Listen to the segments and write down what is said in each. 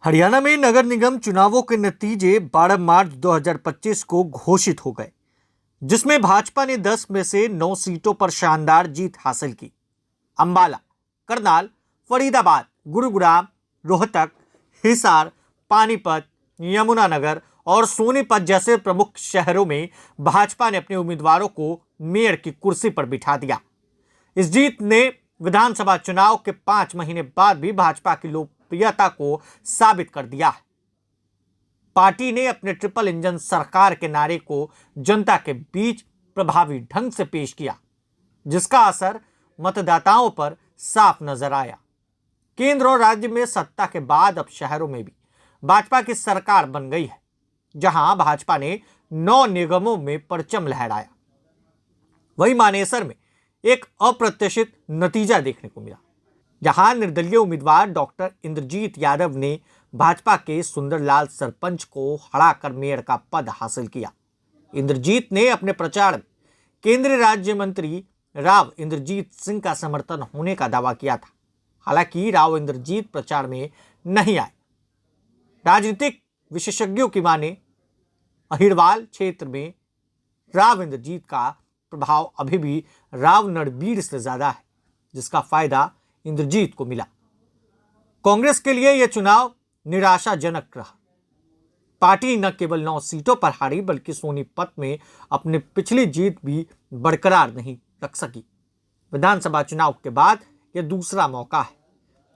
हरियाणा में नगर निगम चुनावों के नतीजे 12 मार्च 2025 को घोषित हो गए, जिसमें भाजपा ने 10 में से 9 सीटों पर शानदार जीत हासिल की। अंबाला, करनाल, फरीदाबाद, गुरुग्राम, रोहतक, हिसार, पानीपत, यमुनानगर और सोनीपत जैसे प्रमुख शहरों में भाजपा ने अपने उम्मीदवारों को मेयर की कुर्सी पर बिठा दिया। इस जीत ने विधानसभा चुनाव के 5 महीने बाद भी भाजपा की लोकप्रियता को साबित कर दिया है। पार्टी ने अपने ट्रिपल इंजन सरकार के नारे को जनता के बीच प्रभावी ढंग से पेश किया, जिसका असर मतदाताओं पर साफ नजर आया। केंद्र और राज्य में सत्ता के बाद अब शहरों में भी भाजपा की सरकार बन गई है, जहां भाजपा ने 9 निगमों में परचम लहराया। वहीं मानेसर में एक अप्रत्याशित नतीजा देखने को मिला, जहां निर्दलीय उम्मीदवार डॉक्टर इंद्रजीत यादव ने भाजपा के सुंदरलाल सरपंच को हराकर मेयर का पद हासिल किया। इंद्रजीत ने अपने प्रचार में केंद्रीय राज्य मंत्री राव इंद्रजीत सिंह का समर्थन होने का दावा किया था। हालांकि राव इंद्रजीत प्रचार में नहीं आए। राजनीतिक विशेषज्ञों की माने अहिरवाल क्षेत्र में राव इंद्रजीत का प्रभाव अभी भी राव नरबीर से ज्यादा है, जिसका फायदा इंद्रजीत को मिला। कांग्रेस के लिए यह चुनाव निराशाजनक रहा। पार्टी न केवल 9 सीटों पर हारी, बल्कि सोनीपत में अपनी पिछली जीत भी बरकरार नहीं रख सकी। विधानसभा चुनाव के बाद यह दूसरा मौका है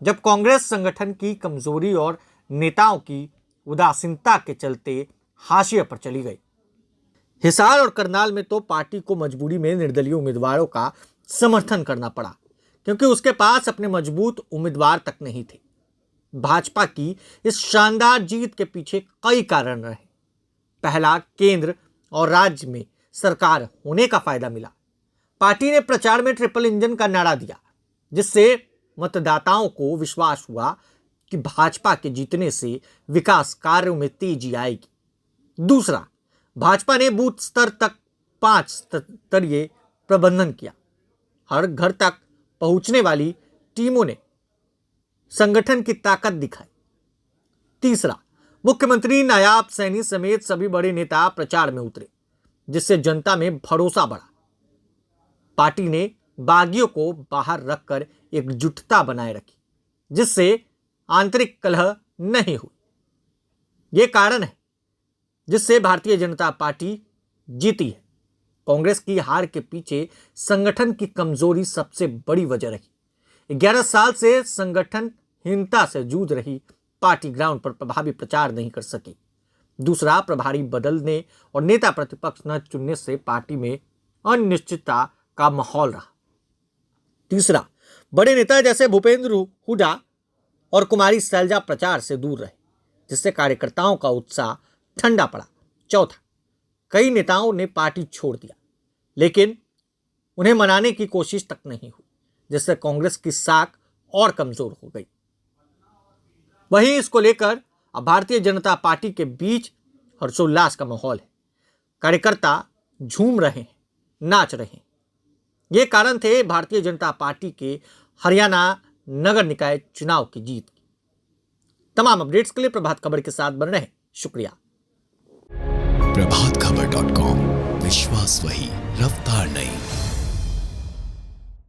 जब कांग्रेस संगठन की कमजोरी और नेताओं की उदासीनता के चलते हाशिए पर चली गई। हिसार और करनाल में तो पार्टी को मजबूरी में निर्दलीय उम्मीदवारों का समर्थन करना पड़ा, क्योंकि उसके पास अपने मजबूत उम्मीदवार तक नहीं थे। भाजपा की इस शानदार जीत के पीछे कई कारण रहे। पहला, केंद्र और राज्य में सरकार होने का फायदा मिला। पार्टी ने प्रचार में ट्रिपल इंजन का नारा दिया, जिससे मतदाताओं को विश्वास हुआ कि भाजपा के जीतने से विकास कार्यों में तेजी आएगी। दूसरा, भाजपा ने बूथ स्तर तक 5 स्तरीय प्रबंधन किया। हर घर तक पहुंचने वाली टीमों ने संगठन की ताकत दिखाई। तीसरा, मुख्यमंत्री नायाब सैनी समेत सभी बड़े नेता प्रचार में उतरे, जिससे जनता में भरोसा बढ़ा। पार्टी ने बागियों को बाहर रखकर एकजुटता बनाए रखी, जिससे आंतरिक कलह नहीं हुई। यह कारण है जिससे भारतीय जनता पार्टी जीती है। कांग्रेस की हार के पीछे संगठन की कमजोरी सबसे बड़ी वजह रही। 11 साल से संगठनहीनता से जूझ रही पार्टी ग्राउंड पर प्रभावी प्रचार नहीं कर सकी। दूसरा, प्रभारी बदलने और नेता प्रतिपक्ष न चुनने से पार्टी में अनिश्चितता का माहौल रहा। तीसरा, बड़े नेता जैसे भूपेंद्र हुड्डा और कुमारी शैलजा प्रचार से दूर रहे, जिससे कार्यकर्ताओं का उत्साह ठंडा पड़ा। चौथा, कई नेताओं ने पार्टी छोड़ दिया, लेकिन उन्हें मनाने की कोशिश तक नहीं हुई, जिससे कांग्रेस की साख और कमजोर हो गई। वहीं इसको लेकर अब भारतीय जनता पार्टी के बीच हर्षोल्लास का माहौल है। कार्यकर्ता झूम रहे हैं, नाच रहे हैं। ये कारण थे भारतीय जनता पार्टी के हरियाणा नगर निकाय चुनाव की जीत की। तमाम अपडेट्स के लिए प्रभात खबर के साथ बने रहें। शुक्रिया। प्रभातखबर.com, विश्वास वही, रफ्तार नहीं।